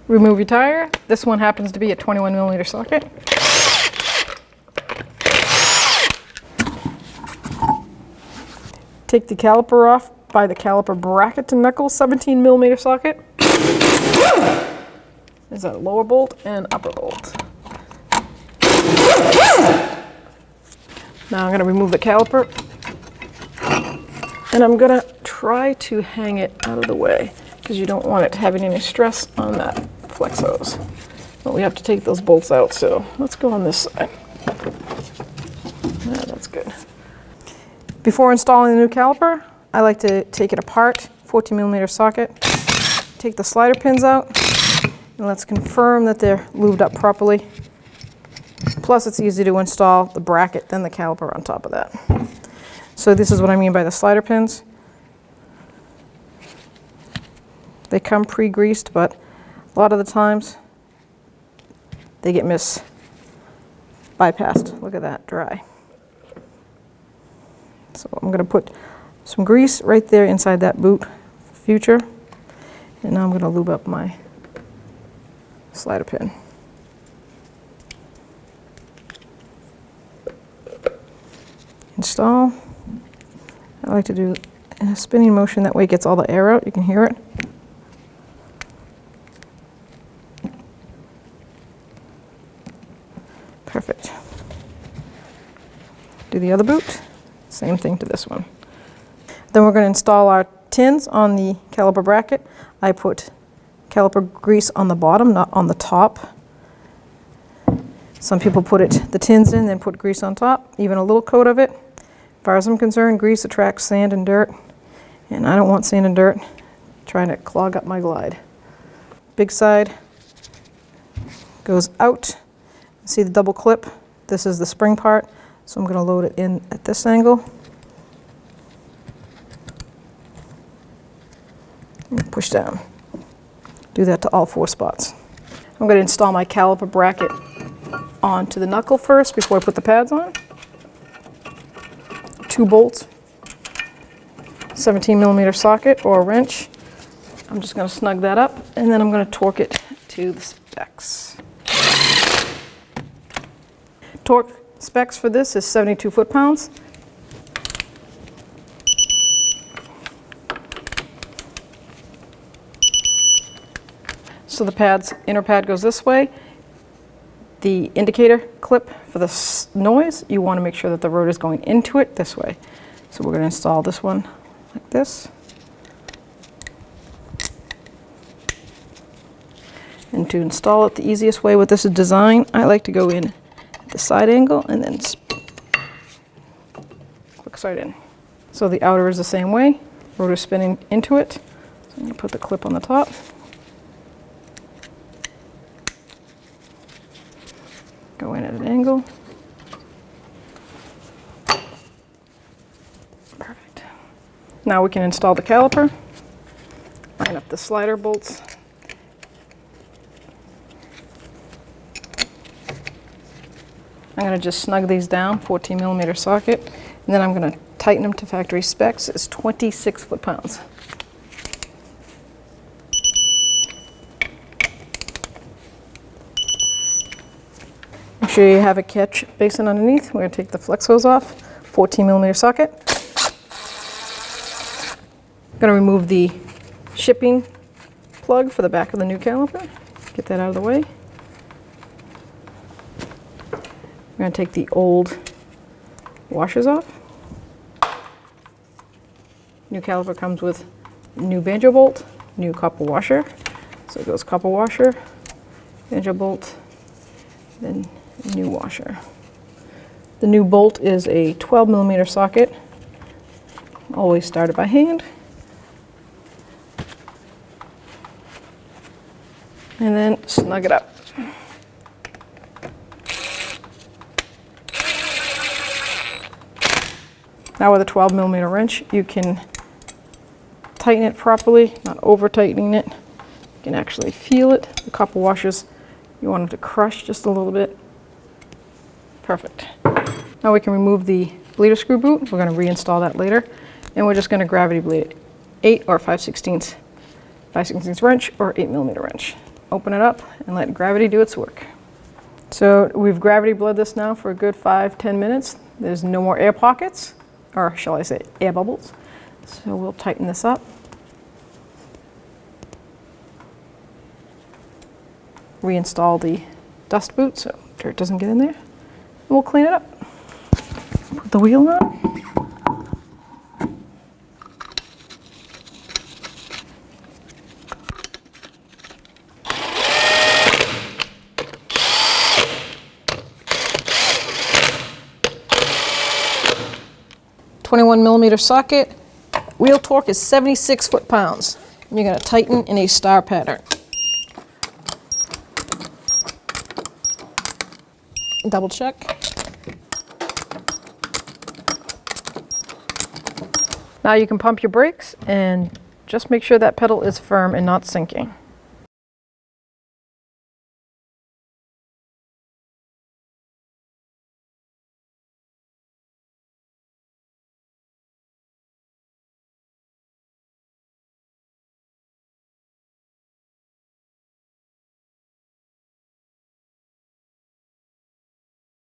Remove your tire. This one happens to be a 21mm socket. Take the caliper off by the caliper bracket to knuckle 17mm socket. There's a lower bolt and upper bolt. Now I'm going to remove the caliper, and I'm going to try to hang it out of the way because you don't want it having any stress on that flex hose. But we have to take those bolts out, so let's go on this side. Yeah, that's good. Before installing the new caliper, I like to take it apart, 14mm socket, take the slider pins out, and let's confirm that they're lubed up properly. Plus, it's easy to install the bracket, then the caliper on top of that. So this is what I mean by the slider pins. They come pre-greased, but a lot of the times they get bypassed. Look at that, dry. So I'm going to put some grease right there inside that boot for future. And now I'm going to lube up my slider pin. Install. I like to do in a spinning motion, that way it gets all the air out, you can hear it. Perfect. Do the other boot, same thing to this one. Then we're going to install our tins on the caliper bracket. I put caliper grease on the bottom, not on the top. Some people put the tins in, then put grease on top, even a little coat of it. As far as I'm concerned, grease attracts sand and dirt, and I don't want sand and dirt trying to clog up my glide. Big side goes out. See the double clip? This is the spring part, so I'm going to load it in at this angle. And push down. Do that to all 4 spots. I'm going to install my caliper bracket onto the knuckle first before I put the pads on. 2 bolts, 17mm socket or a wrench. I'm just going to snug that up, and then I'm going to torque it to the specs. Torque specs for this is 72 foot-pounds. So the inner pad goes this way. The indicator clip for the noise, you want to make sure that the rotor is going into it this way. So we're going to install this one like this. And to install it the easiest way with this design, I like to go in at the side angle and then click right in. So the outer is the same way, rotor spinning into it. So you put the clip on the top. Go in at an angle. Perfect. Now we can install the caliper. Line up the slider bolts. I'm going to just snug these down, 14mm socket, and then I'm going to tighten them to factory specs. It's 26 foot-pounds. Make sure you have a catch basin underneath. We're going to take the flex hose off, 14mm socket. I'm going to remove the shipping plug for the back of the new caliper. Get that out of the way. I'm going to take the old washers off. New caliper comes with new banjo bolt, new copper washer. So it goes copper washer, banjo bolt, then new washer. The new bolt is a 12mm socket. Always started by hand. And then snug it up. Now with a 12mm wrench, you can tighten it properly, not over tightening it. You can actually feel it. The copper washers, you want them to crush just a little bit. Perfect. Now we can remove the bleeder screw boot. We're going to reinstall that later. And we're just going to gravity bleed it. 8 or 5/16 wrench or 8mm wrench. open it up and let gravity do its work. So we've gravity bled this now for a good 5-10 minutes. There's no more air pockets, or shall I say air bubbles. So we'll tighten this up. Reinstall the dust boot so dirt doesn't get in there. And we'll clean it up. Put the wheel on. .21mm socket. Wheel torque is 76 foot-pounds. You're going to tighten in a star pattern. Double check. Now you can pump your brakes and just make sure that pedal is firm and not sinking.